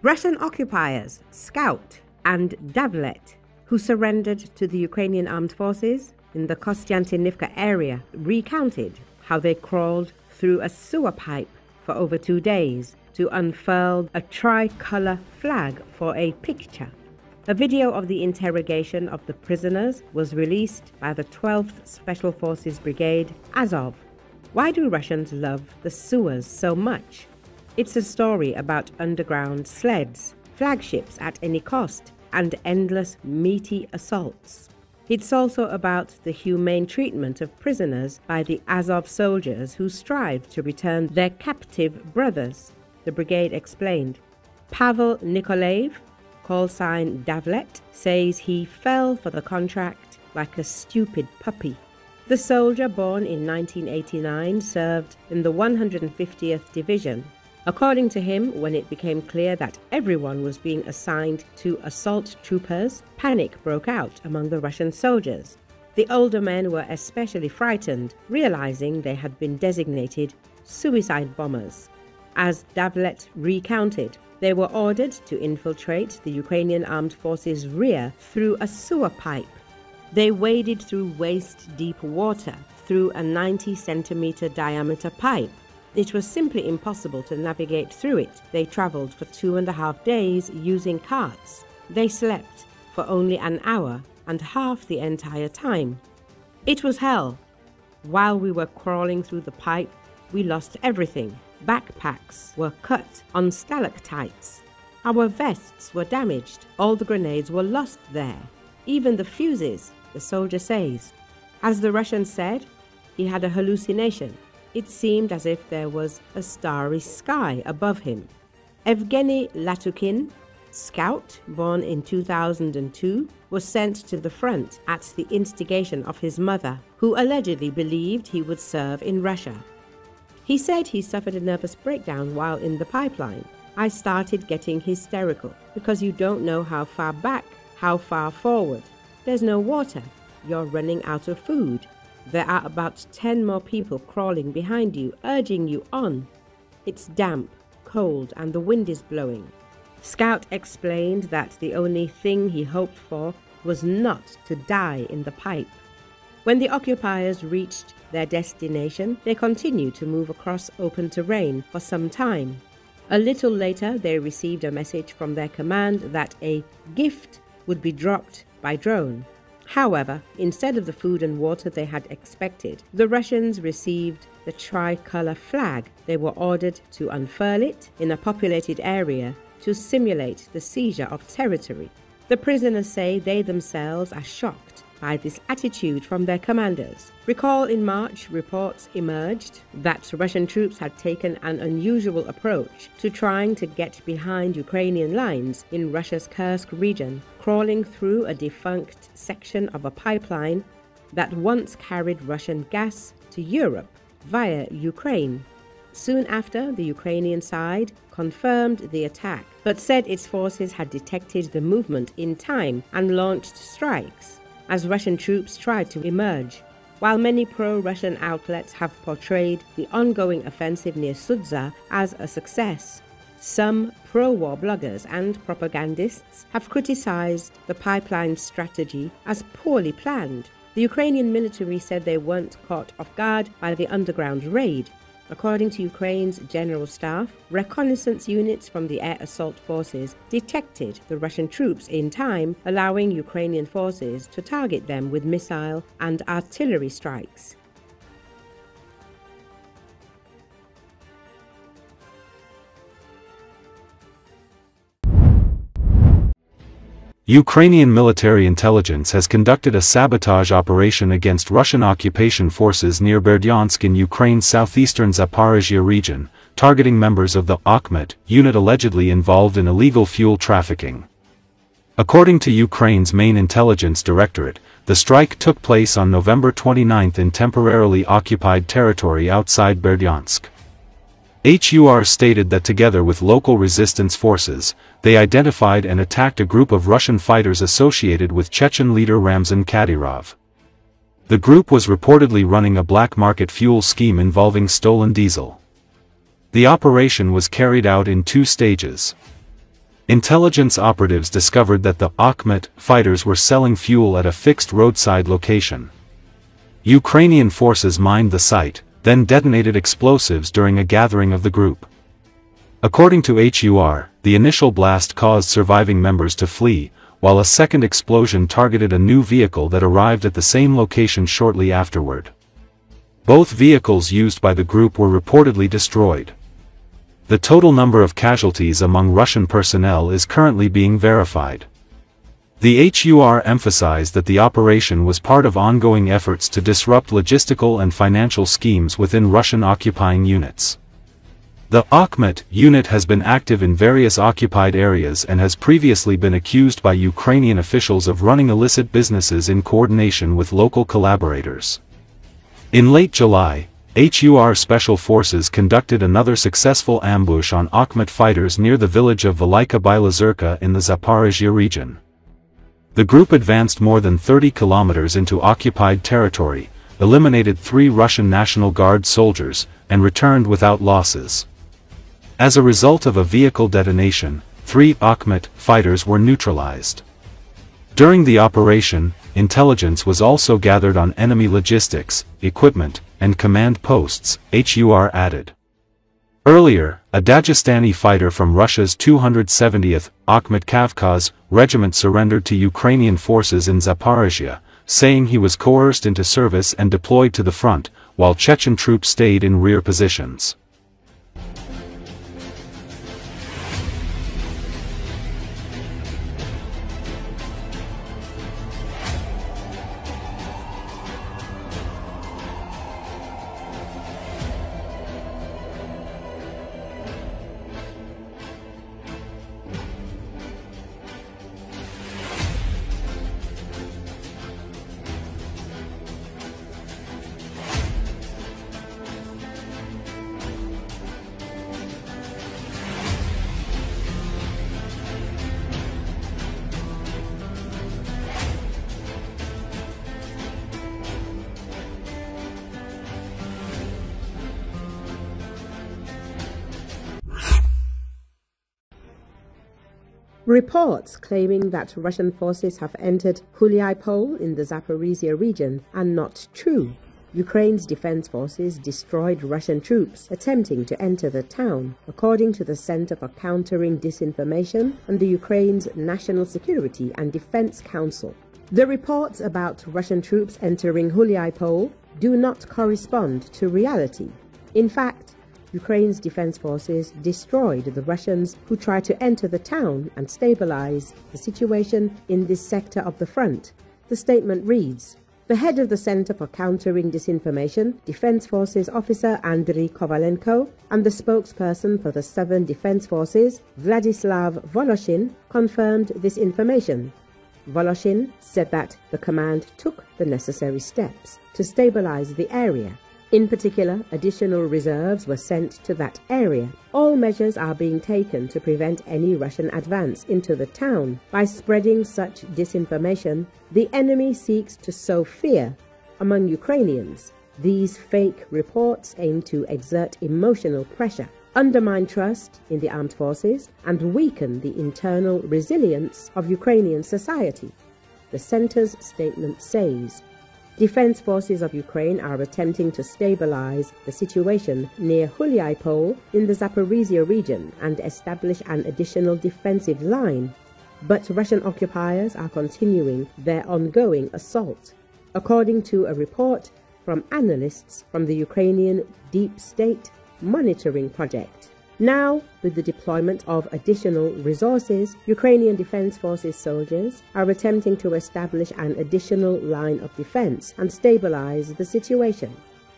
Russian occupiers, Scout and Davlet, who surrendered to the Ukrainian Armed Forces in the Kostiantynivka area, recounted how they crawled through a sewer pipe for over 2 days to unfurl a tricolor flag for a picture. A video of the interrogation of the prisoners was released by the 12th Special Forces Brigade, Azov. Why do Russians love the sewers so much? It's a story about underground sleds, flagships at any cost, and endless meaty assaults. It's also about the humane treatment of prisoners by the Azov soldiers who strive to return their captive brothers, the brigade explained. Pavel Nikolaev, call sign Davlet, says he fell for the contract like a stupid puppy. The soldier, born in 1989, served in the 150th Division. According to him, when it became clear that everyone was being assigned to assault troopers, panic broke out among the Russian soldiers. The older men were especially frightened, realizing they had been designated suicide bombers. As Davlet recounted, they were ordered to infiltrate the Ukrainian Armed Forces rear through a sewer pipe. They waded through waist-deep water through a 90-centimeter diameter pipe. It was simply impossible to navigate through it. They traveled for 2.5 days using carts. They slept for only an hour and half the entire time. It was hell. While we were crawling through the pipe, we lost everything. Backpacks were cut on stalactites. Our vests were damaged. All the grenades were lost there. Even the fuses, the soldier says. As the Russian said, he had a hallucination. It seemed as if there was a starry sky above him. Evgeny Latukin, Scout, born in 2002, was sent to the front at the instigation of his mother, who allegedly believed he would serve in Russia. He said he suffered a nervous breakdown while in the pipeline. I started getting hysterical because you don't know how far back, how far forward. There's no water. You're running out of food. There are about 10 more people crawling behind you, urging you on. It's damp, cold, and the wind is blowing. Scout explained that the only thing he hoped for was not to die in the pipe. When the occupiers reached their destination, they continued to move across open terrain for some time. A little later, they received a message from their command that a gift would be dropped by drone. However, instead of the food and water they had expected, the Russians received the tricolor flag. They were ordered to unfurl it in a populated area to simulate the seizure of territory. The prisoners say they themselves are shocked by this attitude from their commanders. Recall in March, reports emerged that Russian troops had taken an unusual approach to trying to get behind Ukrainian lines in Russia's Kursk region, crawling through a defunct section of a pipeline that once carried Russian gas to Europe via Ukraine. Soon after, the Ukrainian side confirmed the attack, but said its forces had detected the movement in time and launched strikes as Russian troops tried to emerge. While many pro-Russian outlets have portrayed the ongoing offensive near Sudza as a success, some pro-war bloggers and propagandists have criticized the pipeline strategy as poorly planned. The Ukrainian military said they weren't caught off guard by the underground raid. According to Ukraine's general staff, reconnaissance units from the air assault forces detected the Russian troops in time, allowing Ukrainian forces to target them with missile and artillery strikes. Ukrainian military intelligence has conducted a sabotage operation against Russian occupation forces near Berdyansk in Ukraine's southeastern Zaporizhia region, targeting members of the Akhmet unit allegedly involved in illegal fuel trafficking. According to Ukraine's main intelligence directorate, the strike took place on November 29 in temporarily occupied territory outside Berdyansk. HUR stated that together with local resistance forces, they identified and attacked a group of Russian fighters associated with Chechen leader Ramzan Kadyrov. The group was reportedly running a black market fuel scheme involving stolen diesel. The operation was carried out in 2 stages. Intelligence operatives discovered that the Akhmet fighters were selling fuel at a fixed roadside location. Ukrainian forces mined the site, then detonated explosives during a gathering of the group. According to HUR, the initial blast caused surviving members to flee, while a second explosion targeted a new vehicle that arrived at the same location shortly afterward. Both vehicles used by the group were reportedly destroyed. The total number of casualties among Russian personnel is currently being verified. The HUR emphasized that the operation was part of ongoing efforts to disrupt logistical and financial schemes within Russian occupying units. The Akhmet unit has been active in various occupied areas and has previously been accused by Ukrainian officials of running illicit businesses in coordination with local collaborators. In late July, HUR Special Forces conducted another successful ambush on Akhmet fighters near the village of Velika Bilazurka in the Zaporizhia region. The group advanced more than 30 kilometers into occupied territory, eliminated 3 Russian National Guard soldiers, and returned without losses. As a result of a vehicle detonation, 3 Akhmet fighters were neutralized. During the operation, intelligence was also gathered on enemy logistics, equipment, and command posts, HUR added. Earlier, a Dagestani fighter from Russia's 270th Akhmet Kavkaz regiment surrendered to Ukrainian forces in Zaporizhia, saying he was coerced into service and deployed to the front, while Chechen troops stayed in rear positions. Reports claiming that Russian forces have entered Huliaipol in the Zaporizhia region are not true. Ukraine's defense forces destroyed Russian troops attempting to enter the town, according to the Center for Countering Disinformation and the Ukraine's National Security and Defense Council. The reports about Russian troops entering Huliaipol do not correspond to reality. In fact, Ukraine's defense forces destroyed the Russians who tried to enter the town and stabilize the situation in this sector of the front. The statement reads, "The head of the Center for Countering Disinformation, Defense Forces Officer Andriy Kovalenko, and the spokesperson for the Southern Defense Forces, Vladislav Voloshin, confirmed this information." Voloshin said that the command took the necessary steps to stabilize the area. In particular, additional reserves were sent to that area. All measures are being taken to prevent any Russian advance into the town. By spreading such disinformation, the enemy seeks to sow fear among Ukrainians. These fake reports aim to exert emotional pressure, undermine trust in the armed forces, and weaken the internal resilience of Ukrainian society. The center's statement says, "Defense forces of Ukraine are attempting to stabilize the situation near Huliaipol in the Zaporizhia region and establish an additional defensive line. But Russian occupiers are continuing their ongoing assault," according to a report from analysts from the Ukrainian Deep State Monitoring Project. Now, with the deployment of additional resources, Ukrainian Defense Forces soldiers are attempting to establish an additional line of defense and stabilize the situation.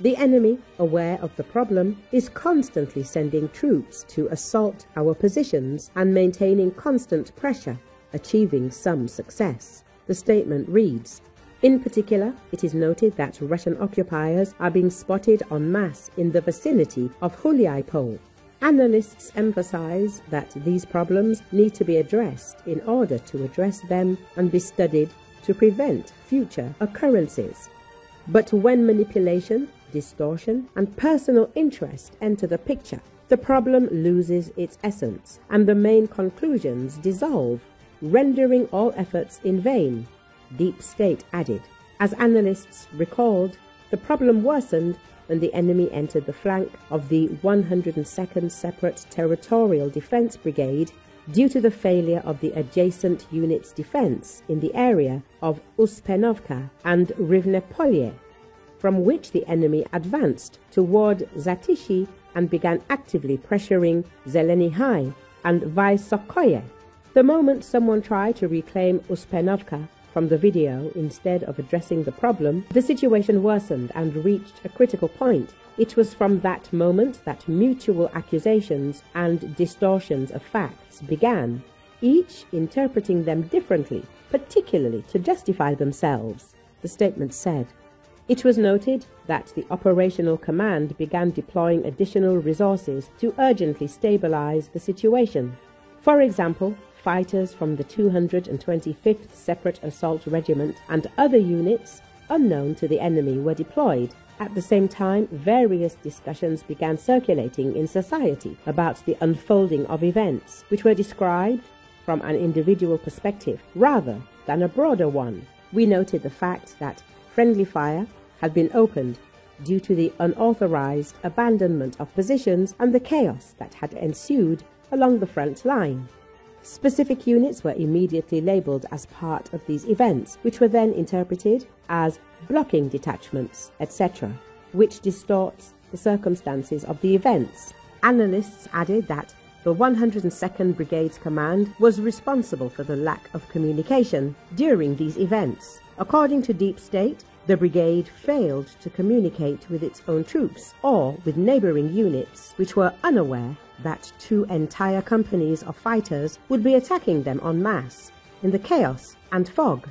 The enemy, aware of the problem, is constantly sending troops to assault our positions and maintaining constant pressure, achieving some success. The statement reads, "In particular, it is noted that Russian occupiers are being spotted en masse in the vicinity of Huliaipol. Analysts emphasize that these problems need to be addressed in order to address them and be studied to prevent future occurrences. But when manipulation distortion, and personal interest enter the picture, the problem loses its essence, and the main conclusions dissolve, rendering all efforts in vain, Deep State added. As analysts recalled, the problem worsened when the enemy entered the flank of the 102nd Separate Territorial Defense Brigade due to the failure of the adjacent unit's defense in the area of Uspenovka and Rivnepolye, from which the enemy advanced toward Zatyshi and began actively pressuring Zelenski and Vysokoye. The moment someone tried to reclaim Uspenovka from the video instead of addressing the problem, the situation worsened and reached a critical point. It was from that moment that mutual accusations and distortions of facts began, each interpreting them differently, particularly to justify themselves, the statement said. It was noted that the operational command began deploying additional resources to urgently stabilize the situation. For example, fighters from the 225th Separate Assault Regiment and other units unknown to the enemy were deployed. At the same time, various discussions began circulating in society about the unfolding of events, which were described from an individual perspective rather than a broader one. We noted the fact that friendly fire had been opened due to the unauthorized abandonment of positions and the chaos that had ensued along the front line. Specific units were immediately labeled as part of these events, which were then interpreted as blocking detachments, etc., which distorts the circumstances of the events. Analysts added that the 102nd Brigade's command was responsible for the lack of communication during these events. According to Deep State, the brigade failed to communicate with its own troops or with neighboring units, which were unaware that two entire companies of fighters would be attacking them en masse in the chaos and fog.